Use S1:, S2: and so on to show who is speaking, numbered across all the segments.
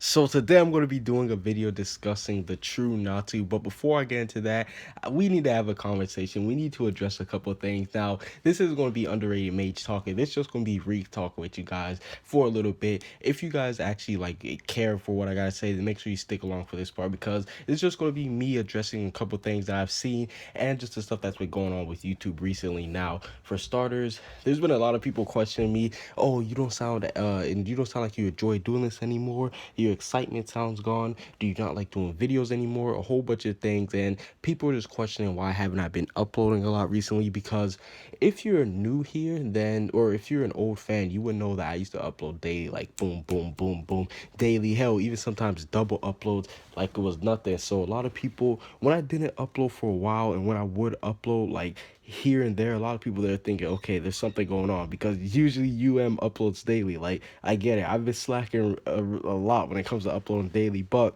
S1: So today I'm going to be doing a video discussing the true Natsu. But before I get into that, we need to have a conversation. We need to address a couple of things. Now, this is going to be underrated mage talking. This is just going to be Reek talking with you guys for a little bit. If you guys actually care for what I gotta say, then make sure you stick along for this part because it's just going to be me addressing a couple of things that I've seen and just the stuff that's been going on with YouTube recently. Now, for starters, there's been a lot of people questioning me. Oh, you don't sound like you enjoy doing this anymore. Your excitement sounds gone. Do you not like doing videos anymore? A whole bunch of things. And people are just questioning why haven't I been uploading a lot recently? Because if you're new here, then, or if you're an old fan, you would know that I used to upload daily, like boom, boom, boom, boom, daily. Hell, even sometimes double uploads like it was nothing. So a lot of people, when I didn't upload for a while and when I would upload, like, here and there, a lot of people they're thinking, okay, there's something going on because usually uploads daily. Like, I get it, I've been slacking a lot when it comes to uploading daily, but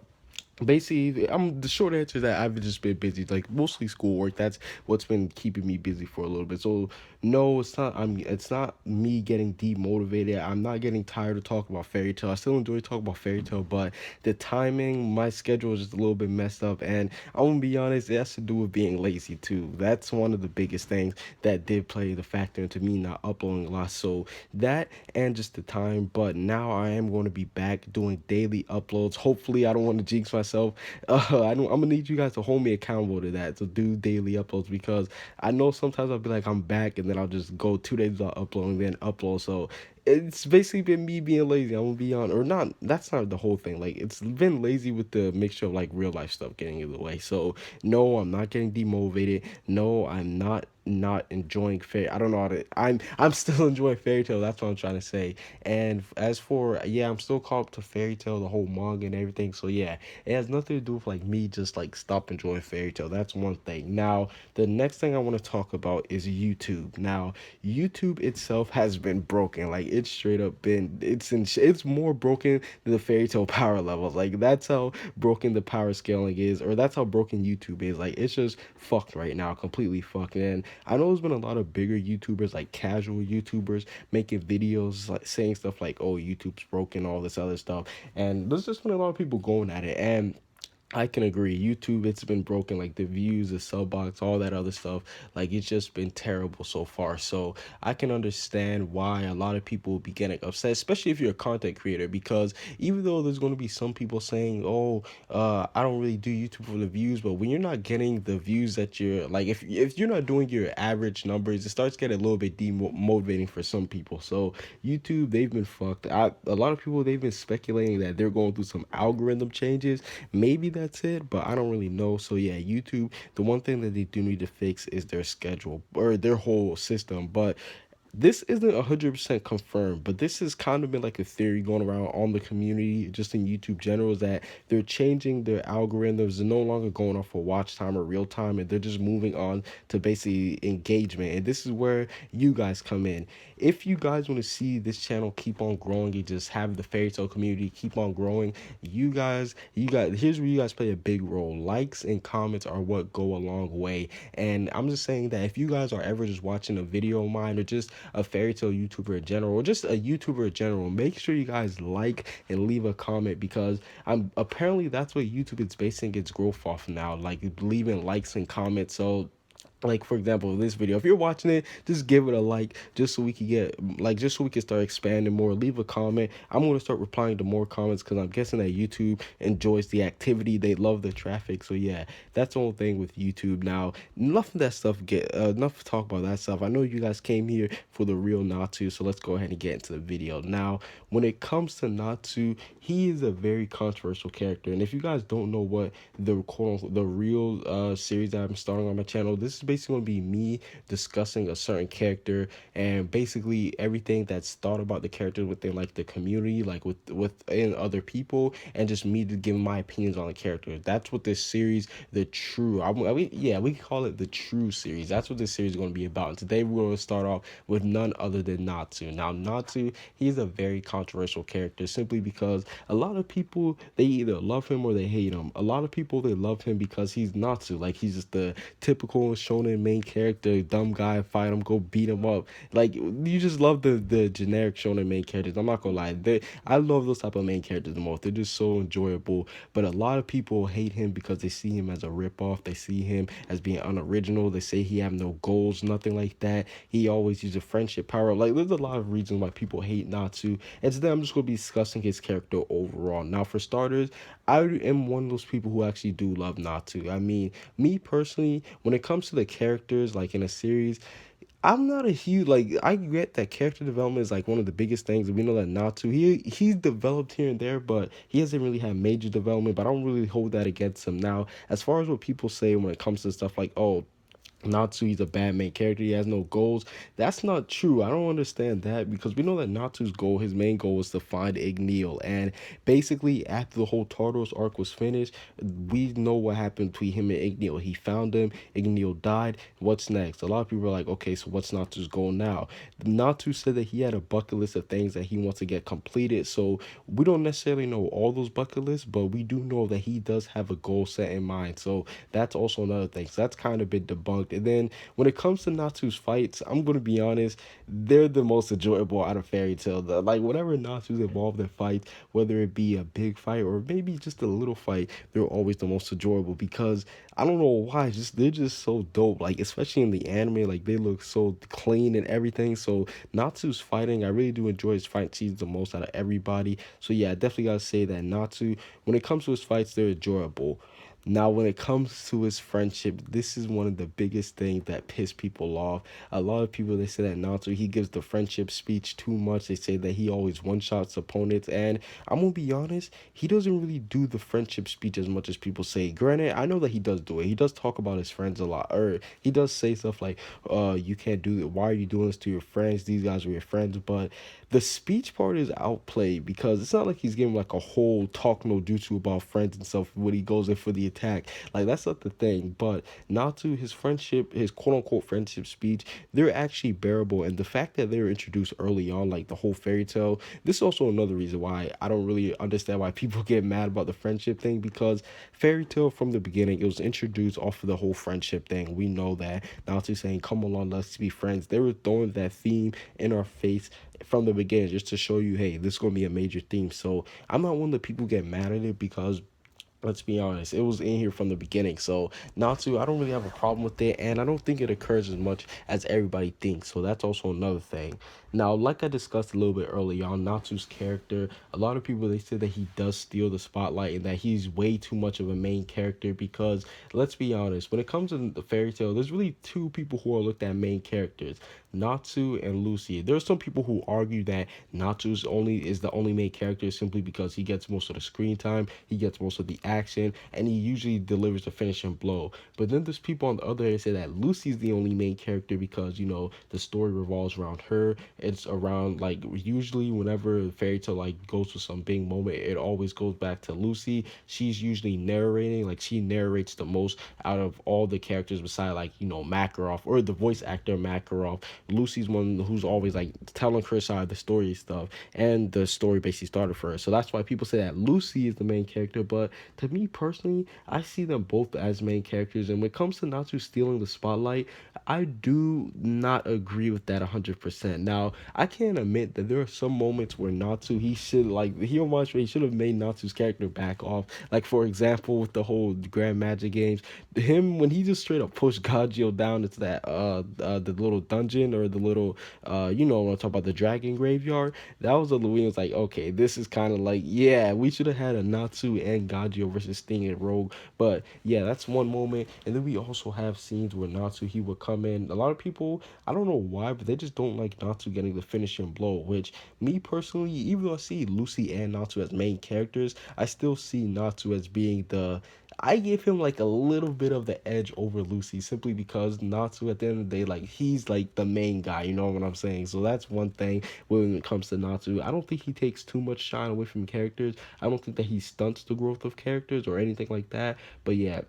S1: basically, I'm the short answer is that I've just been busy, like mostly schoolwork. That's what's been keeping me busy for a little bit. So no, it's not. It's not me getting demotivated. I'm not getting tired of talking about fairy tale. I still enjoy talking about fairy tale, but the timing, my schedule is just a little bit messed up. And I'm gonna be honest, it has to do with being lazy too. That's one of the biggest things that did play the factor into me not uploading a lot. So that and just the time. But now I am going to be back doing daily uploads. Hopefully, I don't want to jinx myself. I'm gonna need you guys to hold me accountable to that, to do daily uploads, because I know sometimes I'll be like I'm back and then I'll just go 2 days without uploading, then upload. So it's basically been me being lazy. I'm gonna be on, or not. That's not the whole thing. Like, it's been lazy with the mixture of like real life stuff getting in the way. So no, I'm not getting demotivated. No, I'm not enjoying fair. I don't know how to. I'm still enjoying fairy tale. That's what I'm trying to say. And as for, yeah, I'm still caught up to fairy tale, the whole manga and everything. So yeah, it has nothing to do with like me just like stop enjoying fairy tale. That's one thing. Now the next thing I want to talk about is YouTube. Now YouTube itself has been broken. Like, it's straight up been, it's more broken than the fairy tale power levels. Like, that's how broken the power scaling is, or that's how broken YouTube is. Like, it's just fucked right now, completely fucked. And I know there's been a lot of bigger YouTubers, like casual YouTubers, making videos like saying stuff like, "Oh, YouTube's broken," all this other stuff, and there's just been a lot of people going at it. And I can agree. YouTube, it's been broken. Like, the views, the sub box, all that other stuff. Like, it's just been terrible so far. So I can understand why a lot of people will be getting upset, especially if you're a content creator. Because even though there's going to be some people saying, "Oh, I don't really do YouTube for the views," but when you're not getting the views that you're like, if you're not doing your average numbers, it starts getting a little bit demotivating for some people. So YouTube, they've been fucked. A lot of people, they've been speculating that they're going through some algorithm changes. Maybe that's it, but I don't really know. So yeah, YouTube, the one thing that they do need to fix is their schedule or their whole system. But this isn't 100% confirmed, but this has kind of been like a theory going around on the community, just in YouTube general, is that they're changing their algorithms. They're no longer going off for watch time or real time, and they're just moving on to basically engagement. And this is where you guys come in. If you guys want to see this channel keep on growing and just have the fairy tale community keep on growing, here's where you guys play a big role. Likes and comments are what go a long way. And I'm just saying that if you guys are ever just watching a video of mine, or just a fairy tale YouTuber in general, or just a YouTuber in general, make sure you guys like and leave a comment, because I'm apparently that's what YouTube is basing its growth off now, like leaving likes and comments. So, like, for example, this video, if you're watching it, just give it a like, just so we can just so we can start expanding more. Leave a comment. I'm going to start replying to more comments, because I'm guessing that YouTube enjoys the activity. They love the traffic. So yeah, that's the whole thing with YouTube. Now, enough of that stuff, enough talk about that stuff. I know you guys came here for the real Natsu, so let's go ahead and get into the video. Now, when it comes to Natsu, he is a very controversial character. And if you guys don't know what the real series that I'm starting on my channel, this is basically going to be me discussing a certain character and basically everything that's thought about the character within like the community, like within other people, and just me to give my opinions on the character. That's what this series, the true, yeah, we can call it the true series. That's what this series is going to be about. And today we're going to start off with none other than Natsu. Now, Natsu, he's a very controversial character simply because a lot of people, they either love him or they hate him. A lot of people, they love him because he's Natsu, like he's just the typical shonen shonen main character, dumb guy, fight him, go beat him up. Like you just love the generic shonen main characters. I'm not gonna lie, I love those type of main characters the most. They're just so enjoyable. But a lot of people hate him because they see him as a ripoff. They see him as being unoriginal. They say he have no goals, nothing like that. He always uses friendship power. Like there's a lot of reasons why people hate Natsu. And today I'm just gonna be discussing his character overall. Now for starters, I am one of those people who actually do love Natsu. I mean, me personally, when it comes to the characters, like in a series, I'm not a huge like I get that character development is like one of the biggest things. We know that Natsu he's developed here and there, but he hasn't really had major development. But I don't really hold that against him. Now, as far as what people say when it comes to stuff like, oh, Natsu, he's a bad main character. He has no goals. That's not true. I don't understand that because we know that Natsu's goal, his main goal, was to find Igneel. And basically, after the whole Tartarus arc was finished, we know what happened between him and Igneel. He found him. Igneel died. What's next? A lot of people are like, okay, so what's Natsu's goal now? Natsu said that he had a bucket list of things that he wants to get completed. So we don't necessarily know all those bucket lists, but we do know that he does have a goal set in mind. So that's also another thing. So that's kind of been debunked. And then when it comes to Natsu's fights, I'm gonna be honest, they're the most enjoyable out of Fairy Tail. Like whenever Natsu's involved in fights, whether it be a big fight or maybe just a little fight, they're always the most enjoyable because I don't know why, just they're just so dope. Like especially in the anime, like they look so clean and everything. So Natsu's fighting, I really do enjoy his fight scenes the most out of everybody. So yeah, I definitely gotta say that Natsu, when it comes to his fights, they're enjoyable. Now, when it comes to his friendship, this is one of the biggest things that piss people off. A lot of people, they say that Naruto, he gives the friendship speech too much. They say that he always one-shots opponents. And I'm going to be honest, he doesn't really do the friendship speech as much as people say. Granted, I know that he does do it. He does talk about his friends a lot. Or he does say stuff like, you can't do it. Why are you doing this to your friends? These guys are your friends. But the speech part is outplayed because it's not like he's giving like a whole talk no jutsu about friends and stuff when he goes in for the attack. Like that's not the thing. But Natsu, his friendship, his quote unquote friendship speech, they're actually bearable. And the fact that they were introduced early on, like the whole fairy tale, this is also another reason why I don't really understand why people get mad about the friendship thing because fairy tale from the beginning, it was introduced off of the whole friendship thing. We know that Natsu saying, come along, let's be friends. They were throwing that theme in our face from the beginning just to show you, hey, this is going to be a major theme. So I'm not one of the people who get mad at it because let's be honest, it was in here from the beginning. So Natsu, I don't really have a problem with it, and I don't think it occurs as much as everybody thinks. So that's also another thing. Now, like I discussed a little bit earlier on, Natsu's character, a lot of people they say that he does steal the spotlight and that he's way too much of a main character because let's be honest, when it comes to the fairy tale, there's really two people who are looked at main characters. Natsu and Lucy. There are some people who argue that Natsu's only is the only main character simply because he gets most of the screen time, he gets most of the action, and he usually delivers the finishing blow. But then there's people on the other hand say that Lucy's the only main character because, you know, the story revolves around her. It's around like usually whenever fairy tale like goes to some big moment, it always goes back to Lucy. She's usually narrating, like she narrates the most out of all the characters beside like, you know, Makarov or the voice actor Makarov. Lucy's one who's always like telling her side of the story stuff, and the story basically started for her. So that's why people say that Lucy is the main character. But to me personally, I see them both as main characters. And when it comes to Natsu stealing the spotlight, I do not agree with that 100%. Now, I can admit that there are some moments where Natsu, he should like he almost he should have made Natsu's character back off. Like for example, with the whole Grand Magic games, him when he just straight up pushed Gajio down into that the little dungeon or the little you know when I talk about the dragon graveyard, that was a Louis was like, okay, this is kind of like, yeah, we should have had a Natsu and Gajio versus Sting and Rogue. But yeah, that's one moment. And then we also have scenes where Natsu, he would come in. A lot of people, I don't know why, but they just don't like Natsu getting the finishing blow, which me personally, even though I see Lucy and Natsu as main characters, I still see Natsu as being the, I give him like a little bit of the edge over Lucy simply because Natsu at the end of the day, like he's like the main guy, you know what I'm saying? So that's one thing when it comes to Natsu. I don't think he takes too much shine away from characters. I don't think that he stunts the growth of characters or anything like that. But yeah,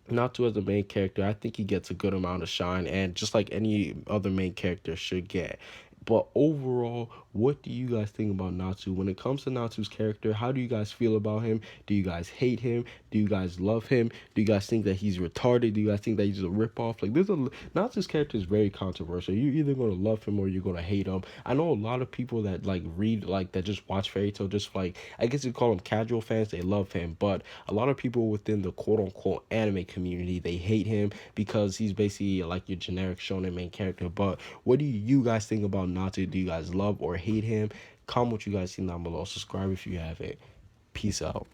S1: Natsu as the main character, I think he gets a good amount of shine, and just like any other main character should get. But overall, what do you guys think about Natsu? When it comes to Natsu's character, how do you guys feel about him? Do you guys hate him? Do you guys love him? Do you guys think that he's retarded? Do you guys think that he's a ripoff? Like, Natsu's character is very controversial. You're either gonna love him or you're gonna hate him. I know a lot of people that like read like that just watch Fairy Tail, just like I guess you call them casual fans. They love him, but a lot of people within the quote unquote anime community, they hate him because he's basically like your generic shonen main character. But what do you guys think about Natsu? Do you guys love or hate him? Comment what you guys think down below. Subscribe if you haven't. Peace out.